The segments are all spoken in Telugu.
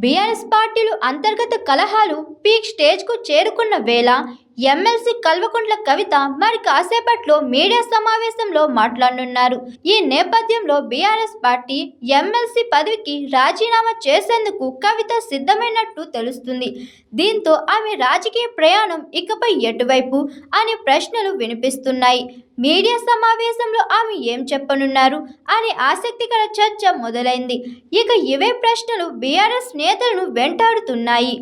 బీఆర్ఎస్ పార్టీలు అంతర్గత కలహాలు పీక్ స్టేజ్కు చేరుకున్న వేళ ఎమ్మెల్సీ కల్వకుంట్ల కవిత మరి కాసేపట్లో మీడియా సమావేశంలో మాట్లాడనున్నారు. ఈ నేపథ్యంలో బీఆర్ఎస్ పార్టీ ఎమ్మెల్సీ పదవికి రాజీనామా చేసేందుకు కవిత సిద్ధమైనట్టు తెలుస్తుంది. దీంతో ఆమె రాజకీయ ప్రయాణం ఇకపై ఎటువైపు అనే ప్రశ్నలు వినిపిస్తున్నాయి. మీడియా సమావేశంలో ఆమె ఏం చెప్పనున్నారు అనే ఆసక్తికర చర్చ మొదలైంది. ఇక ఇవే ప్రశ్నలు బీఆర్ఎస్ నేతలను వెంటాడుతున్నాయి.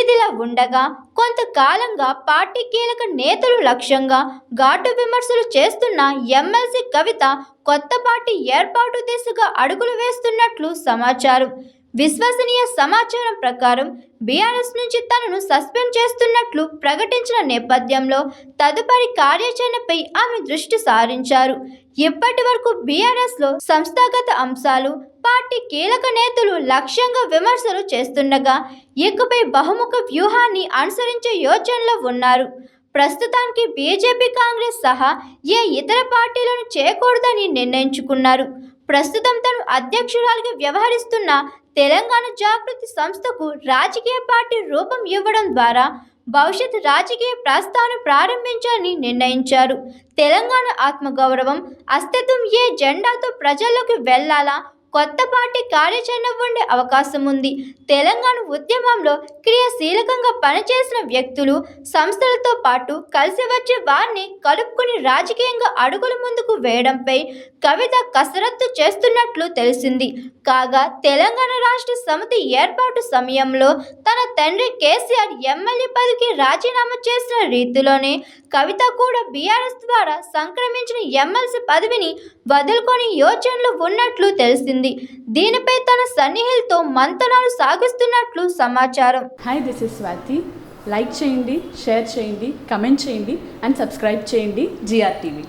ఇదిలా ఉండగా కొంతకాలంగా పార్టీ కీలక నేతలు లక్ష్యంగా ఘాటు విమర్శలు చేస్తున్న ఎమ్మెల్సీ కవిత కొత్త పార్టీ ఏర్పాటు దిశగా అడుగులు వేస్తున్నట్లు సమాచారం. విశ్వసనీయ సమాచారం ప్రకారం బీఆర్ఎస్ నుంచి తనను సస్పెండ్ చేస్తున్నట్లు ప్రకటించిన నేపథ్యంలో తదుపరి కార్యాచరణపై ఆమె దృష్టి సారించారు. ఇప్పటి వరకు బీఆర్ఎస్లో సంస్థాగత అంశాలు, పార్టీ కీలక నేతలు లక్ష్యంగా విమర్శలు చేస్తుండగా ఇకపై బహుముఖ వ్యూహాన్ని అనుసరించే యోచనలో ఉన్నారు. ప్రస్తుతానికి బీజేపీ, కాంగ్రెస్ సహా ఏ ఇతర పార్టీలను చేయకూడదని నిర్ణయించుకున్నారు. ప్రస్తుతం తను అధ్యక్షురాలిగా వ్యవహరిస్తున్న తెలంగాణ జాగృతి సంస్థకు రాజకీయ పార్టీ రూపం ఇవ్వడం ద్వారా భవిష్యత్ రాజకీయ ప్రస్థానం ప్రారంభించాలని నిర్ణయించారు. తెలంగాణ ఆత్మగౌరవం, అస్తిత్వం ఏ జెండాతో ప్రజల్లోకి వెళ్లాలా, కొత్త పార్టీ కార్యాచరణ ఉండే అవకాశం ఉంది. తెలంగాణ ఉద్యమంలో క్రియాశీలకంగా పనిచేసిన వ్యక్తులు, సంస్థలతో పాటు కలిసి వచ్చే వారిని కలుపుకుని రాజకీయంగా అడుగులు ముందుకు వేయడంపై కవిత కసరత్తు చేస్తున్నట్లు తెలిసింది. కాగా తెలంగాణ రాష్ట్ర సమితి ఏర్పాటు సమయంలో తన తండ్రి కేసీఆర్ ఎమ్మెల్యే పదవికి రాజీనామా చేసిన రీతిలోనే కవిత కూడా బీఆర్ఎస్ ద్వారా సంక్రమించిన ఎమ్మెల్సీ పదవిని వదులుకొని యోచనలు ఉన్నట్లు తెలిసింది. దీనిపై తన సన్నిహితులతో మంతనాలు సాగిస్తున్నట్లు సమాచారం. Hi, this is Swathi. Like చేయండి, షేర్ చేయండి, కమెంట్ చేయండి అండ్ సబ్స్క్రైబ్ చేయండి GR TV.